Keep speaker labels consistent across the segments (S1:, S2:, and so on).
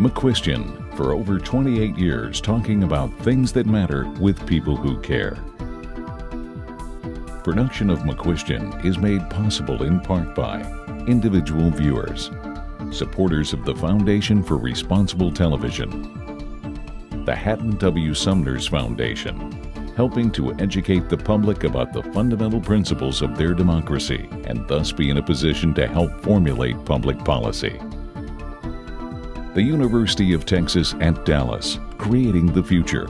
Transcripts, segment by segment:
S1: McCuistion, for over 28 years talking about things that matter with people who care. Production of McCuistion is made possible in part by individual viewers, supporters of the Foundation for Responsible Television, the Hatton W. Sumners Foundation, helping to educate the public about the fundamental principles of their democracy and thus be in a position to help formulate public policy. The University of Texas at Dallas, creating the future.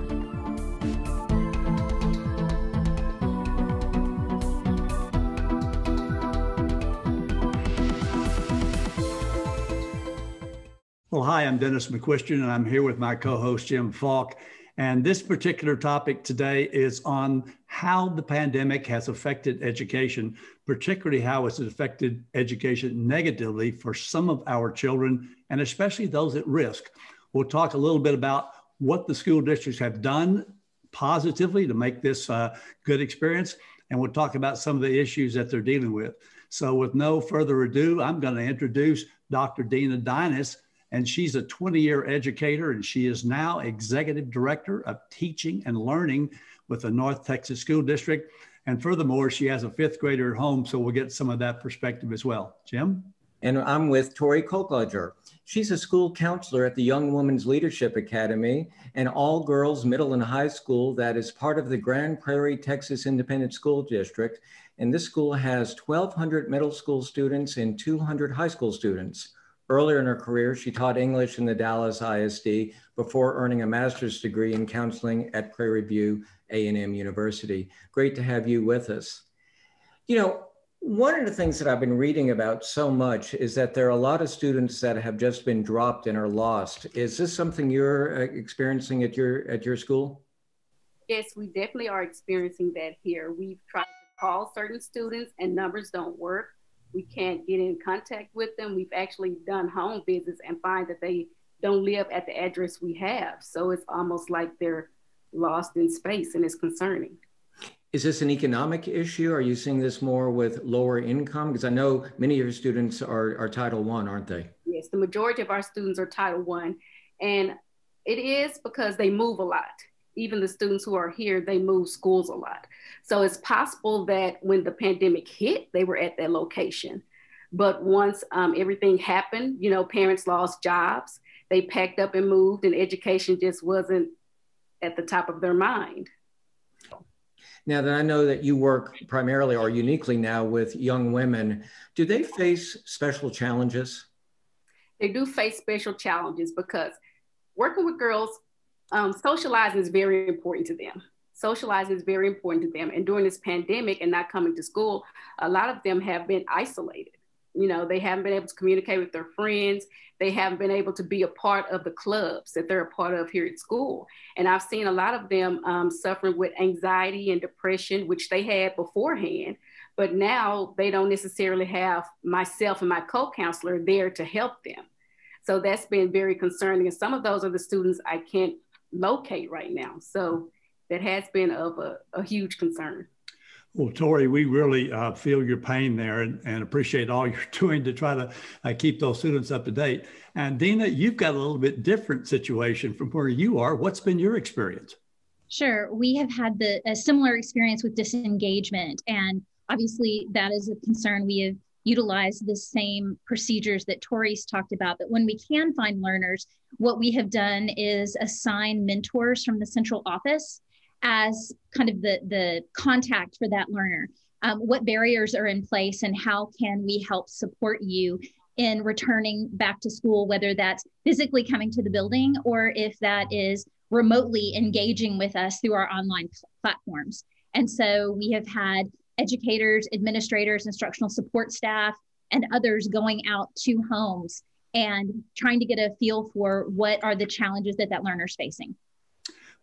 S2: Well, hi, I'm Dynis McCuistion, and I'm here with my co-host, Jim Falk. And this particular topic today is on how the pandemic has affected education, particularly how it's affected education negatively for some of our children, and especially those at risk. We'll talk a little bit about what the school districts have done positively to make this a good experience, and we'll talk about some of the issues that they're dealing with. So with no further ado, I'm going to introduce Dr. Deana Dynis. And she's a 20-year educator, and she is now Executive Director of Teaching and Learning with the North Texas School District. And furthermore, she has a fifth grader at home, so we'll get some of that perspective as well. Jim?
S3: And I'm with Tori Koklager. She's a school counselor at the Young Women's Leadership Academy, an all-girls middle and high school that is part of the Grand Prairie, Texas Independent School District. And this school has 1,200 middle school students and 200 high school students. Earlier in her career, she taught English in the Dallas ISD before earning a master's degree in counseling at Prairie View A&M University. Great to have you with us. You know, one of the things that I've been reading about so much is that there are a lot of students that have just been dropped and are lost. Is this something you're experiencing at your school?
S4: Yes, we definitely are experiencing that here. We've tried to call certain students and numbers don't work. We can't get in contact with them. We've actually done home visits and find that they don't live at the address we have. So it's almost like they're lost in space, and it's concerning.
S3: Is this an economic issue? Are you seeing this more with lower income? Because I know many of your students are Title I, aren't they?
S4: Yes, the majority of our students are Title I. And it is because they move a lot. Even the students who are here, they move schools a lot. So it's possible that when the pandemic hit, they were at that location. But once everything happened, you know, parents lost jobs, they packed up and moved, and education just wasn't at the top of their mind.
S3: Now that I know that you work primarily or uniquely now with young women, do they face special challenges?
S4: They do face special challenges because working with girls, socializing is very important to them. Socializing is very important to them. And during this pandemic and not coming to school, a lot of them have been isolated. You know, they haven't been able to communicate with their friends. They haven't been able to be a part of the clubs that they're a part of here at school. And I've seen a lot of them suffering with anxiety and depression, which they had beforehand. But now they don't necessarily have myself and my co-counselor there to help them. So that's been very concerning. And some of those are the students I can't locate right now. So that has been of a huge concern.
S2: Well, Tori, we really feel your pain there and appreciate all you're doing to try to keep those students up to date. And Deana, you've got a little bit different situation from where you are. What's been your experience?
S5: Sure. We have had a similar experience with disengagement. And obviously that is a concern. We have utilized the same procedures that Tori's talked about, but when we can find learners, what we have done is assign mentors from the central office as kind of the contact for that learner. What barriers are in place and how can we help support you in returning back to school, whether that's physically coming to the building or if that is remotely engaging with us through our online platforms. And so we have had educators, administrators, instructional support staff, and others going out to homes and trying to get a feel for what are the challenges that learner's facing.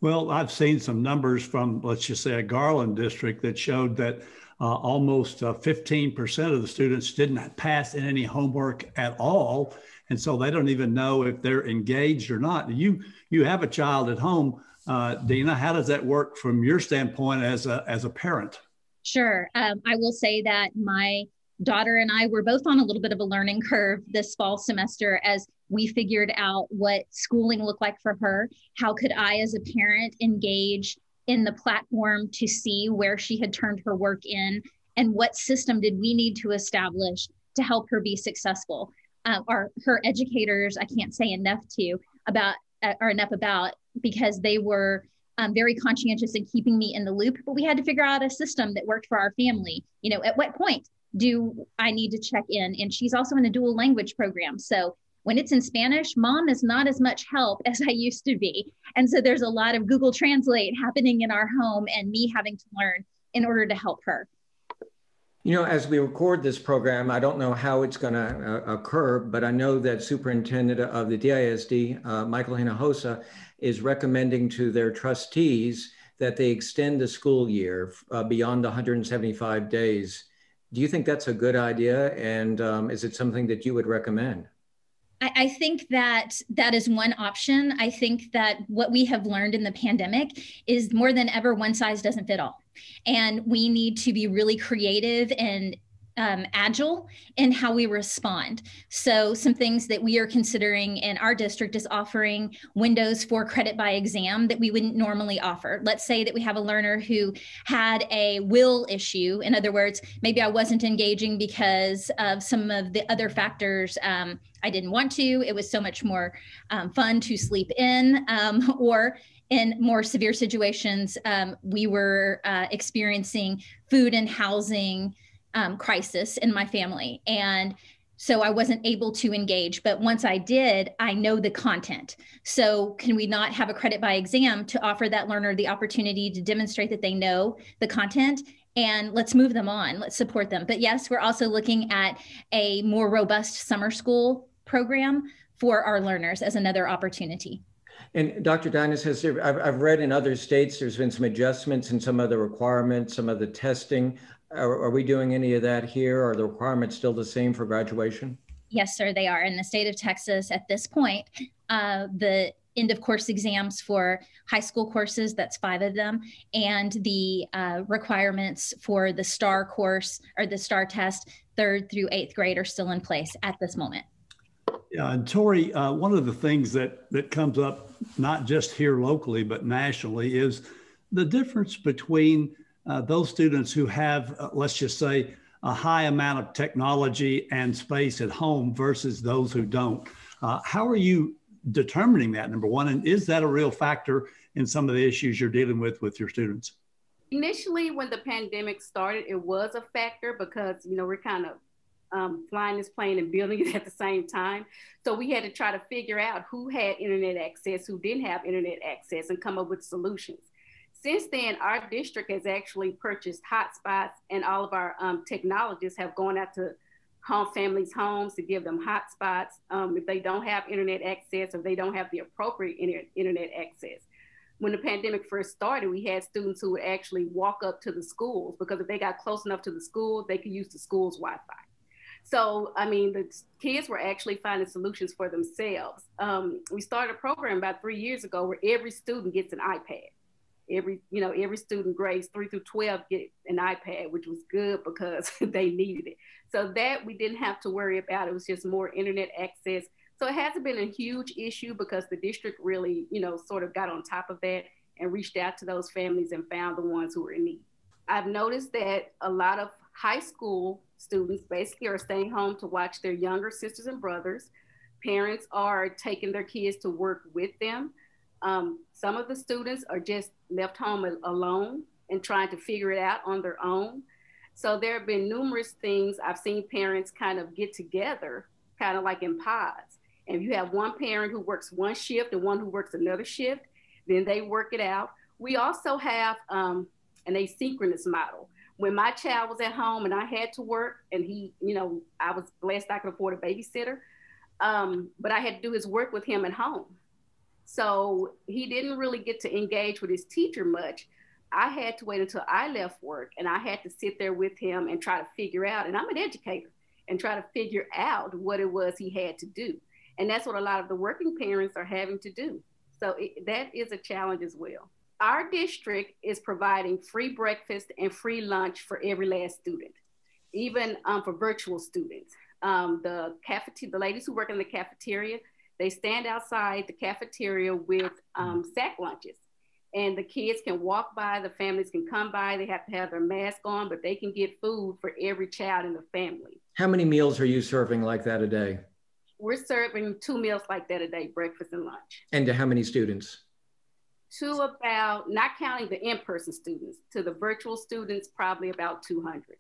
S2: Well, I've seen some numbers from, let's just say, a Garland district that showed that almost 15% of the students didn't pass in any homework at all. And so they don't even know if they're engaged or not. You have a child at home, Deana. How does that work from your standpoint as a parent?
S5: Sure. I will say that my daughter and I were both on a little bit of a learning curve this fall semester as We figured out what schooling looked like for her. How could I, as a parent, engage in the platform to see where she had turned her work in, and what system did we need to establish to help her be successful? Her educators, I can't say enough about, because they were very conscientious in keeping me in the loop, but we had to figure out a system that worked for our family. You know, at what point do I need to check in? And she's also in a dual language program. So when it's in Spanish, mom is not as much help as I used to be. And so there's a lot of Google Translate happening in our home and me having to learn in order to help her.
S3: You know, as we record this program, I don't know how it's going to occur, but I know that Superintendent of the DISD, Michael Hinojosa, is recommending to their trustees that they extend the school year beyond 175 days. Do you think that's a good idea? And is it something that you would recommend?
S5: I think that is one option. I think that what we have learned in the pandemic is more than ever, one size doesn't fit all. And we need to be really creative and agile in how we respond. So some things that we are considering in our district is offering windows for credit by exam that we wouldn't normally offer. Let's say that we have a learner who had a will issue. In other words, maybe I wasn't engaging because of some of the other factors. I didn't want to. It was so much more fun to sleep in, or in more severe situations, we were experiencing food and housing crisis in my family. And so I wasn't able to engage. But once I did, I know the content. So can we not have a credit by exam to offer that learner the opportunity to demonstrate that they know the content? And let's move them on. Let's support them. But yes, we're also looking at a more robust summer school program for our learners as another opportunity.
S3: And Dr. Dynis, I've read in other states, there's been some adjustments in some of the requirements, some of the testing. Are we doing any of that here? Are the requirements still the same for graduation?
S5: Yes, sir, they are. In the state of Texas at this point, the end of course exams for high school courses, that's 5 of them, and the requirements for the STAR course or the STAR test, 3rd through 8th grade, are still in place at this moment.
S2: Yeah, and Tori, one of the things that comes up, not just here locally, but nationally, is the difference between those students who have, let's just say, a high amount of technology and space at home versus those who don't. How are you determining that, number one? And is that a real factor in some of the issues you're dealing with your students?
S4: Initially, when the pandemic started, it was a factor because, you know, we're kind of flying this plane and building it at the same time. So we had to try to figure out who had internet access, who didn't have internet access, and come up with solutions. Since then, our district has actually purchased hotspots, and all of our technologists have gone out to families' homes to give them hotspots if they don't have internet access or they don't have the appropriate internet access. When the pandemic first started, we had students who would actually walk up to the schools because if they got close enough to the school, they could use the school's Wi-Fi. So, I mean, the kids were actually finding solutions for themselves. We started a program about 3 years ago where every student gets an iPad. Every student grades 3 through 12 get an iPad, which was good because they needed it. So that we didn't have to worry about. It was just more internet access. So it hasn't been a huge issue because the district really, sort of got on top of that and reached out to those families and found the ones who were in need. I've noticed that a lot of high school students basically are staying home to watch their younger sisters and brothers. Parents are taking their kids to work with them. Some of the students are just left home alone and trying to figure it out on their own. So there have been numerous things. I've seen parents kind of get together, kind of like in pods. And you have one parent who works one shift and one who works another shift, then they work it out. We also have an asynchronous model. When my child was at home and I had to work and I was blessed I could afford a babysitter, but I had to do his work with him at home. So he didn't really get to engage with his teacher much. I had to wait until I left work and I had to sit there with him and try to figure out, and I'm an educator, and try to figure out what it was he had to do. And that's what a lot of the working parents are having to do. So that is a challenge as well. Our district is providing free breakfast and free lunch for every last student, even for virtual students. The ladies who work in the cafeteria, They stand outside the cafeteria with sack lunches. And the kids can walk by, the families can come by, they have to have their mask on, but they can get food for every child in the family.
S3: How many meals are you serving like that a day?
S4: We're serving 2 meals like that a day, breakfast and lunch.
S3: And to how many students?
S4: To about, not counting the in-person students, to the virtual students, probably about 200.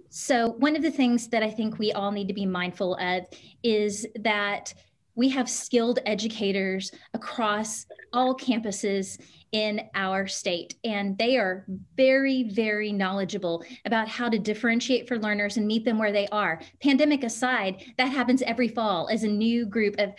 S5: So one of the things that I think we all need to be mindful of is that we have skilled educators across all campuses in our state, and they are very, very knowledgeable about how to differentiate for learners and meet them where they are. Pandemic aside, that happens every fall as a new group of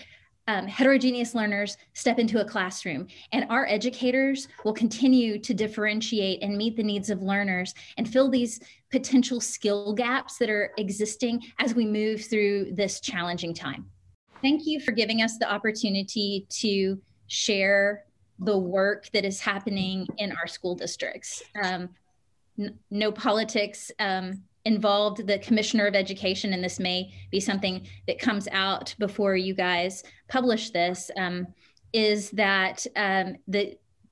S5: heterogeneous learners step into a classroom, and our educators will continue to differentiate and meet the needs of learners and fill these potential skill gaps that are existing as we move through this challenging time. Thank you for giving us the opportunity to share the work that is happening in our school districts. No politics involved. The Commissioner of Education, and this may be something that comes out before you guys publish this, is that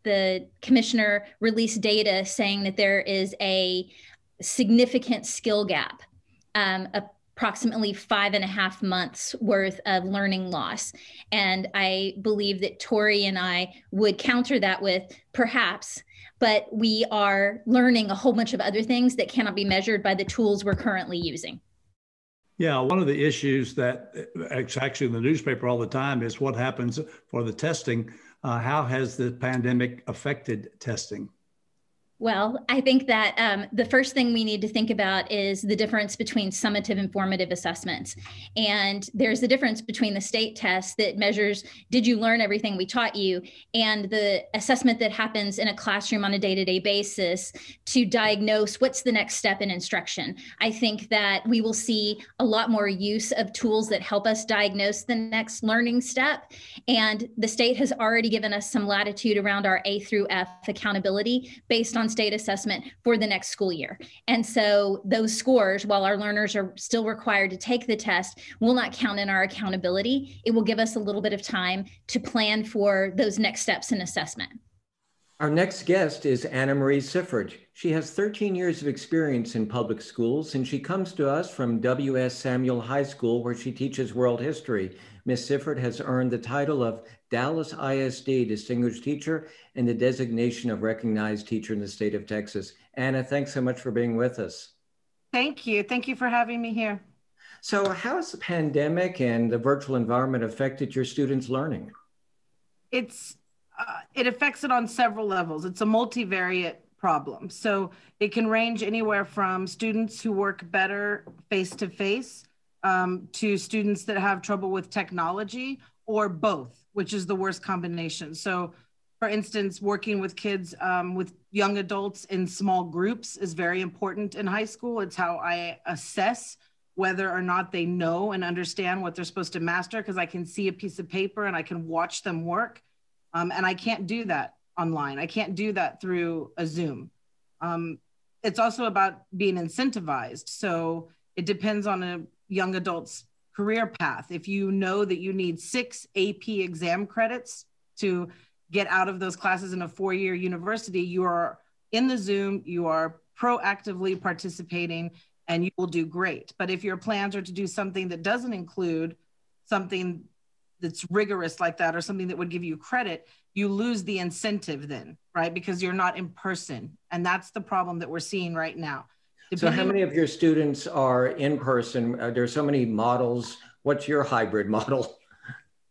S5: the Commissioner released data saying that there is a significant skill gap, approximately 5.5 months worth of learning loss. And I believe that Tori and I would counter that with perhaps, but we are learning a whole bunch of other things that cannot be measured by the tools we're currently using.
S2: Yeah, one of the issues that it's actually in the newspaper all the time is what happens for the testing. How has the pandemic affected testing?
S5: Well, I think that the first thing we need to think about is the difference between summative and formative assessments. And there's the difference between the state test that measures, did you learn everything we taught you, and the assessment that happens in a classroom on a day-to-day basis to diagnose what's the next step in instruction. I think that we will see a lot more use of tools that help us diagnose the next learning step. And the state has already given us some latitude around our A through F accountability based on state assessment for the next school year. And so those scores, while our learners are still required to take the test, will not count in our accountability. It will give us a little bit of time to plan for those next steps in assessment.
S3: Our next guest is Ms Sifford. She has 13 years of experience in public schools, and she comes to us from W.S. Samuel High School, where she teaches world history. Ms. Sifford has earned the title of Dallas ISD Distinguished Teacher and the designation of Recognized Teacher in the state of Texas. Anna, thanks so much for being with us.
S6: Thank you. Thank you for having me here.
S3: So how has the pandemic and the virtual environment affected your students' learning?
S6: It affects it on several levels. It's a multivariate problem. So it can range anywhere from students who work better face-to-face to students that have trouble with technology, or both, which is the worst combination. So for instance, working with kids, with young adults in small groups is very important in high school. It's how I assess whether or not they know and understand what they're supposed to master, because I can see a piece of paper and I can watch them work. And I can't do that online. I can't do that through a Zoom. It's also about being incentivized. So it depends on a young adult's career path. If you know that you need 6 AP exam credits to get out of those classes in a 4-year university, you are in the Zoom, you are proactively participating, and you will do great. But if your plans are to do something that doesn't include something that's rigorous like that, or something that would give you credit, you lose the incentive then, right? Because you're not in person. And that's the problem that we're seeing right now.
S3: So how many of your students are in person? There's so many models. What's your hybrid model?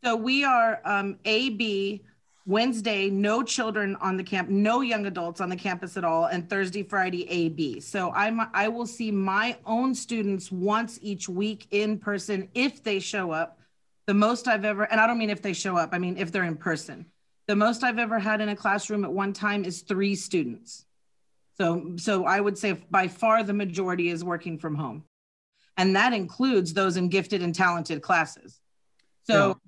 S6: So we are AB, Wednesday, no children on the camp, no young adults on the campus at all, and Thursday, Friday, AB. So I will see my own students once each week in person if they show up. The most I've ever, and I don't mean if they show up, I mean if they're in person. The most I've ever had in a classroom at one time is 3 students. So I would say by far the majority is working from home. And that includes those in gifted and talented classes. So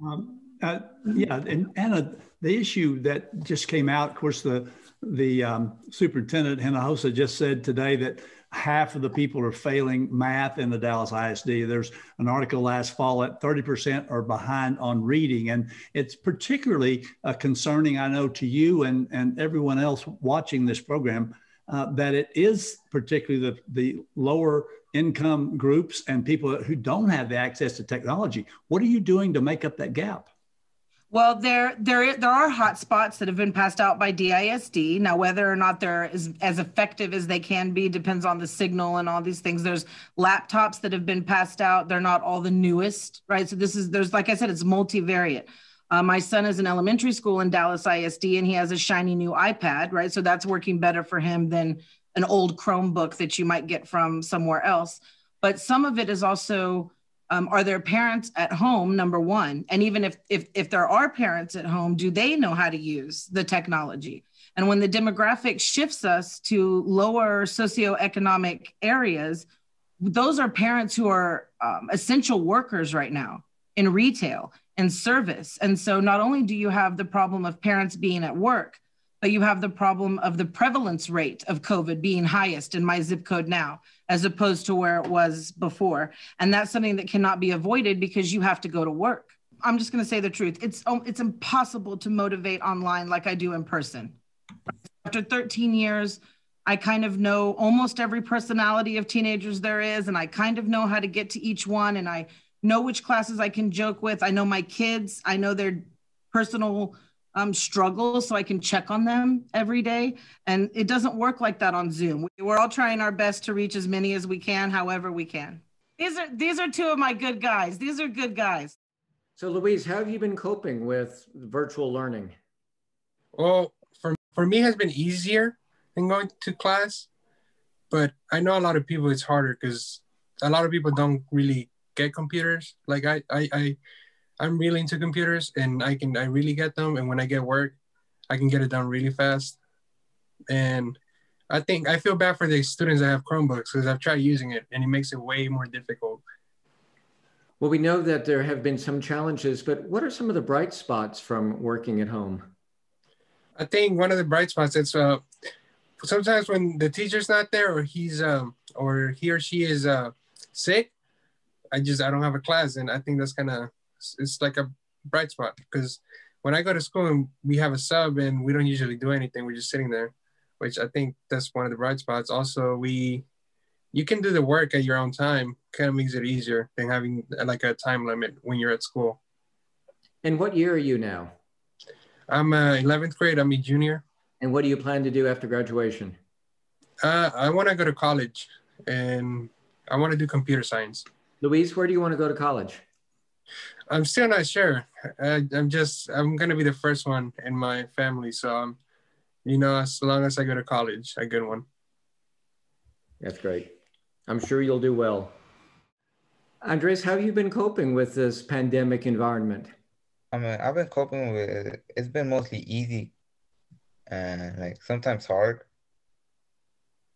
S2: yeah, and Anna, the issue that just came out, of course, the superintendent Hinojosa just said today that half of the people are failing math in the Dallas ISD. There's an article last fall that 30% are behind on reading. And it's particularly concerning, I know, to you and everyone else watching this program, that it is particularly the lower income groups and people who don't have the access to technology. What are you doing to make up that gap?
S6: Well, there are hot spots that have been passed out by DISD. Now, whether or not they're as effective as they can be depends on the signal and all these things. There's laptops that have been passed out. They're not all the newest, right? So there's, like I said, it's multivariate. My son is in elementary school in Dallas ISD, and he has a shiny new iPad, right? So that's working better for him than an old Chromebook that you might get from somewhere else. But some of it is also, are there parents at home, number one? And even if there are parents at home, do they know how to use the technology? And when the demographic shifts us to lower socioeconomic areas, those are parents who are essential workers right now in retail and service. And so not only do you have the problem of parents being at work, but you have the problem of the prevalence rate of COVID being highest in my zip code now, as opposed to where it was before. And that's something that cannot be avoided because you have to go to work. I'm just going to say the truth. It's impossible to motivate online like I do in person. After 13 years, I kind of know almost every personality of teenagers there is, and I kind of know how to get to each one, and I know which classes I can joke with. I know my kids. I know their personal struggles, so I can check on them every day. And it doesn't work like that on Zoom. We're all trying our best to reach as many as we can, however we can. These are two of my good guys. These are good guys.
S3: So Louise, how have you been coping with virtual learning?
S7: Well, for me, it has been easier than going to class, but I know a lot of people it's harder because a lot of people don't really get computers. Like I'm really into computers, and I really get them. And when I get work, I can get it done really fast. And I feel bad for the students that have Chromebooks because I've tried using it and it makes it way more difficult.
S3: Well, we know that there have been some challenges, but what are some of the bright spots from working at home?
S7: I think one of the bright spots is sometimes when the teacher's not there or he or she is sick, I don't have a class, and I think that's it's like a bright spot because when I go to school and we have a sub and we don't usually do anything, we're just sitting there, which I think that's one of the bright spots. Also, you can do the work at your own time, kind of makes it easier than having like a time limit when you're at school.
S3: And what year are you now?
S7: I'm 11th grade, I'm a junior.
S3: And what do you plan to do after graduation?
S7: I want to go to college and I want to do computer science.
S3: Louise, where do you want to go to college?
S7: I'm still not sure. I'm going to be the first one in my family. So, as long as I go to college, a good one.
S3: That's great. I'm sure you'll do well. Andres, how have you been coping with this pandemic environment?
S8: I've been coping with it. It's been mostly easy and like sometimes hard.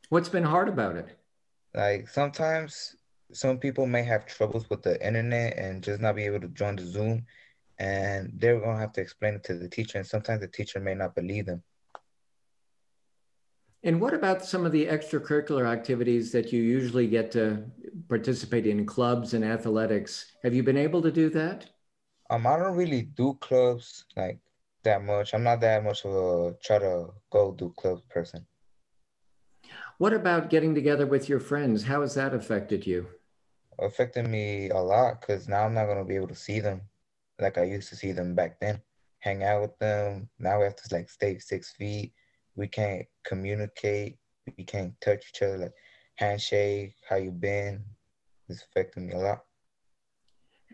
S3: What's been hard about it?
S8: Like sometimes some people may have troubles with the internet and just not be able to join the Zoom, and they're going to have to explain it to the teacher, and sometimes the teacher may not believe them.
S3: And what about some of the extracurricular activities that you usually get to participate in, clubs and athletics? Have you been able to do that?
S8: I don't really do clubs like that much. I'm not that much of a try to go do clubs person.
S3: What about getting together with your friends? How has that affected you?
S8: Affected me a lot because now I'm not going to be able to see them like I used to see them back then. Hang out with them. Now we have to like stay 6 feet. We can't communicate. We can't touch each other, like handshake, how you been. It's affecting me a lot.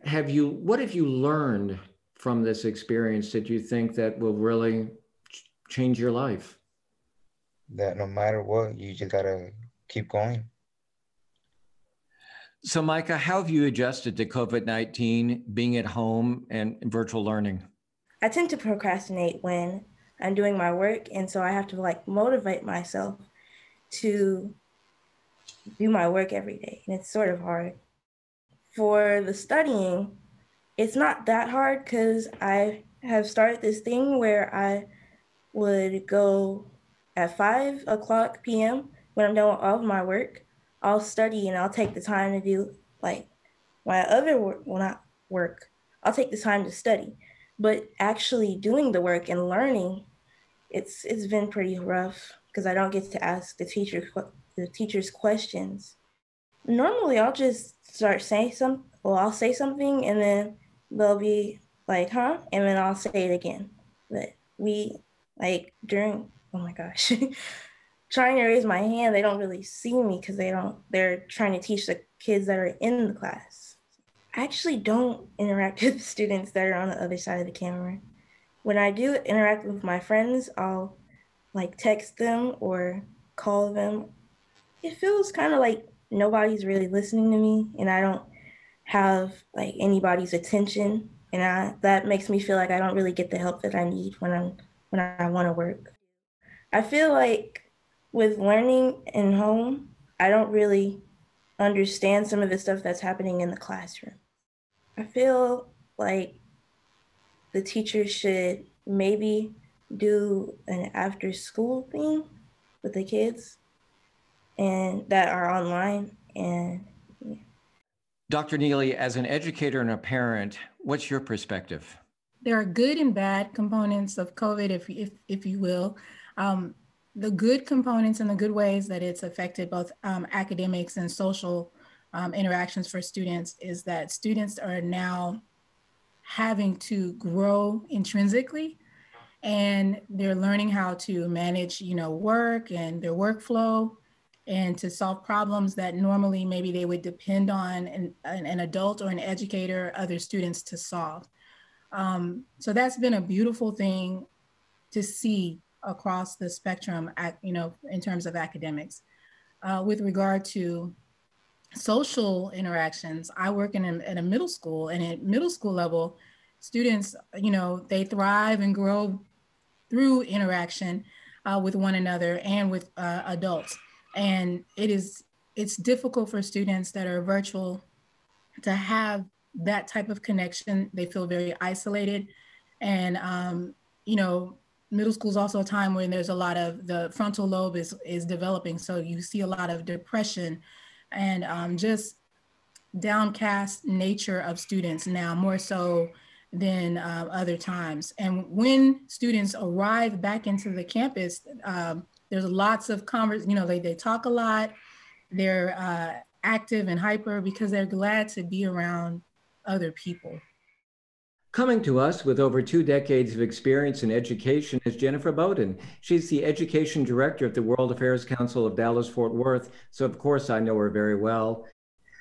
S3: What have you learned from this experience that you think that will really change your life?
S8: That no matter what, you just gotta keep going.
S3: So Micah, how have you adjusted to COVID-19, being at home and virtual learning?
S9: I tend to procrastinate when I'm doing my work, and so I have to like motivate myself to do my work every day, and it's sort of hard. For the studying, it's not that hard because I have started this thing where I would go at 5 o'clock p.m. when I'm done with all of my work I'll study and I'll take the time to do like my other work, well, not work, I'll take the time to study, but actually doing the work and learning, it's been pretty rough because I don't get to ask the teachers questions. Normally I'll just start saying I'll say something and then they'll be like, huh? And then I'll say it again. But oh my gosh, trying to raise my hand, they don't really see me because they're trying to teach the kids that are in the class. I actually don't interact with students that are on the other side of the camera. When I do interact with my friends, I'll like text them or call them. It feels kind of like nobody's really listening to me and I don't have like anybody's attention. And that makes me feel like I don't really get the help that I need when I want to work. I feel like with learning in home, I don't really understand some of the stuff that's happening in the classroom. I feel like the teachers should maybe do an after school thing with the kids and that are online. And
S3: Dr. Neely, as an educator and a parent, what's your perspective?
S10: There are good and bad components of COVID, if you will. The good components and the good ways that it's affected both academics and social interactions for students is that students are now having to grow intrinsically, and they're learning how to manage, work and their workflow, and to solve problems that normally maybe they would depend on an adult or an educator or other students to solve. So that's been a beautiful thing to see across the spectrum, in terms of academics. With regard to social interactions, I work in a middle school, and at middle school level, students, they thrive and grow through interaction with one another and with adults. And it's difficult for students that are virtual to have that type of connection. They feel very isolated. And, middle school is also a time when there's a lot of the frontal lobe is developing. So you see a lot of depression and just downcast nature of students now, more so than other times. And when students arrive back into the campus, there's lots of they talk a lot, they're active and hyper because they're glad to be around other people.
S3: Coming to us with over 2 decades of experience in education is Jennifer Bowden. She's the Education Director at the World Affairs Council of Dallas-Fort Worth. So of course I know her very well.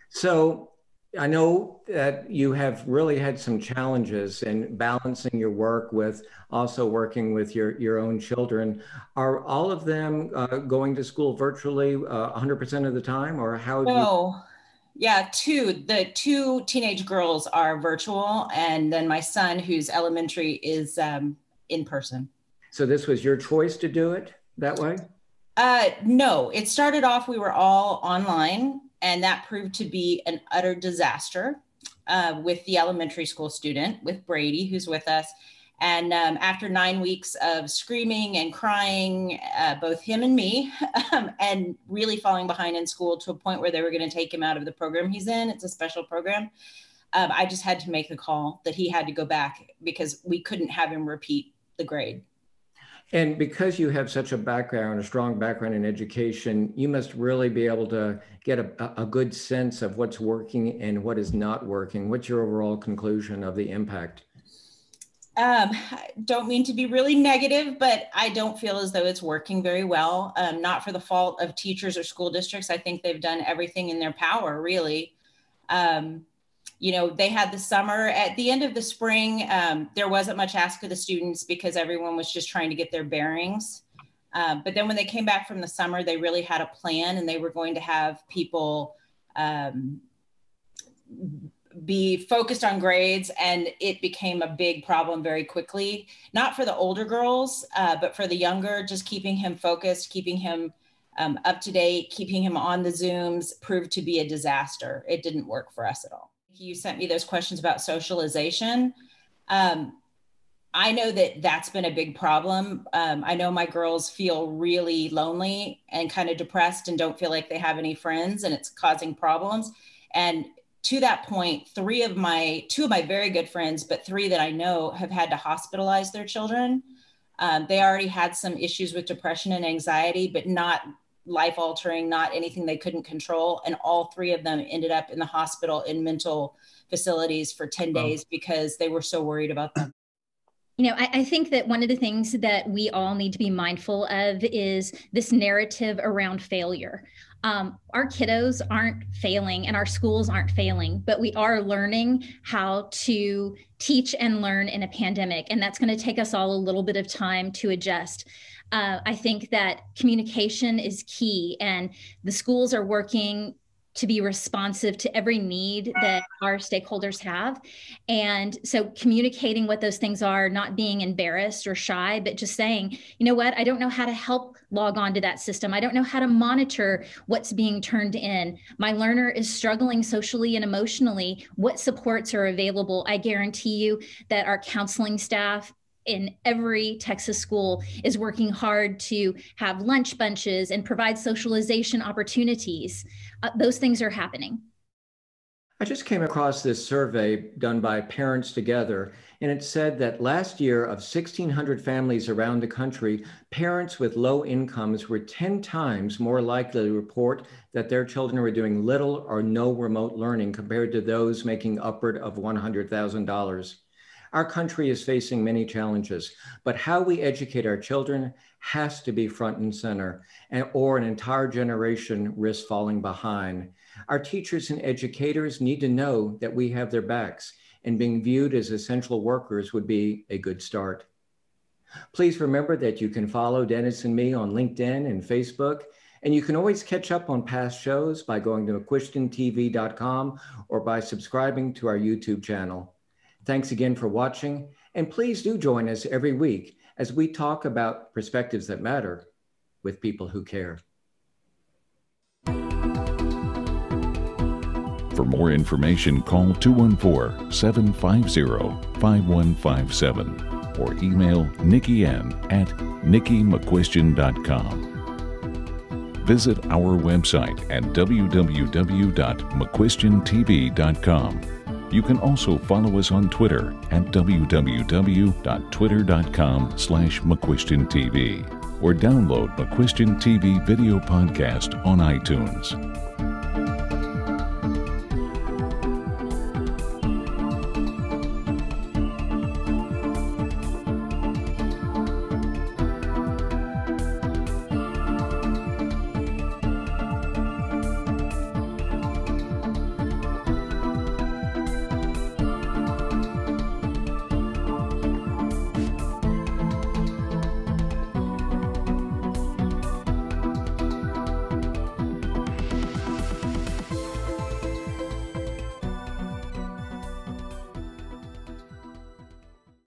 S3: So I know that you have really had some challenges in balancing your work with also working with your own children. Are all of them going to school virtually 100% of the time, or how do you?
S11: Yeah, the two teenage girls are virtual, and then my son, who's elementary, is in person.
S3: So this was your choice to do it that way?
S11: No, it started off, we were all online, and that proved to be an utter disaster with the elementary school student, with Brady, who's with us. And after 9 weeks of screaming and crying, both him and me, and really falling behind in school to a point where they were going to take him out of the program he's in, it's a special program, I just had to make a call that he had to go back because we couldn't have him repeat the grade.
S3: And because you have such a strong background in education, you must really be able to get a good sense of what's working and what is not working. What's your overall conclusion of the impact?
S11: Don't mean to be really negative, but I don't feel as though it's working very well. Not for the fault of teachers or school districts. I think they've done everything in their power, really. They had the summer. At the end of the spring, there wasn't much ask of the students because everyone was just trying to get their bearings. But then when they came back from the summer, they really had a plan, and they were going to have people be focused on grades, and it became a big problem very quickly, not for the older girls, but for the younger, just keeping him focused, keeping him up to date, keeping him on the Zooms proved to be a disaster. It didn't work for us at all. You sent me those questions about socialization. I know that that's been a big problem. I know my girls feel really lonely and kind of depressed and don't feel like they have any friends, and it's causing problems. And to that point, two of my very good friends, but 3 that I know have had to hospitalize their children. They already had some issues with depression and anxiety, but not life-altering, not anything they couldn't control. And all 3 of them ended up in the hospital in mental facilities for 10 days because they were so worried about them.
S5: You know, I think that one of the things that we all need to be mindful of is this narrative around failure. Our kiddos aren't failing and our schools aren't failing, but we are learning how to teach and learn in a pandemic. And that's going to take us all a little bit of time to adjust. I think that communication is key, and the schools are working to be responsive to every need that our stakeholders have. And so communicating what those things are, not being embarrassed or shy, but just saying, you know what, I don't know how to help log on to that system. I don't know how to monitor what's being turned in. My learner is struggling socially and emotionally. What supports are available? I guarantee you that our counseling staff in every Texas school is working hard to have lunch bunches and provide socialization opportunities. Those things are happening.
S3: I just came across this survey done by Parents Together, and it said that last year of 1,600 families around the country, parents with low incomes were 10 times more likely to report that their children were doing little or no remote learning compared to those making upward of $100,000. Our country is facing many challenges, but how we educate our children has to be front and center, or an entire generation risks falling behind. Our teachers and educators need to know that we have their backs, and being viewed as essential workers would be a good start. Please remember that you can follow Dynis and me on LinkedIn and Facebook, and you can always catch up on past shows by going to McCuistionTV.com or by subscribing to our YouTube channel. Thanks again for watching, and please do join us every week as we talk about perspectives that matter with people who care.
S1: For more information, call 214-750-5157 or email nickyn@nickymcquistion.com. Visit our website at www.mcquistiontv.com. You can also follow us on Twitter at www.twitter.com/McQuistionTV or download McQuistion TV video podcast on iTunes.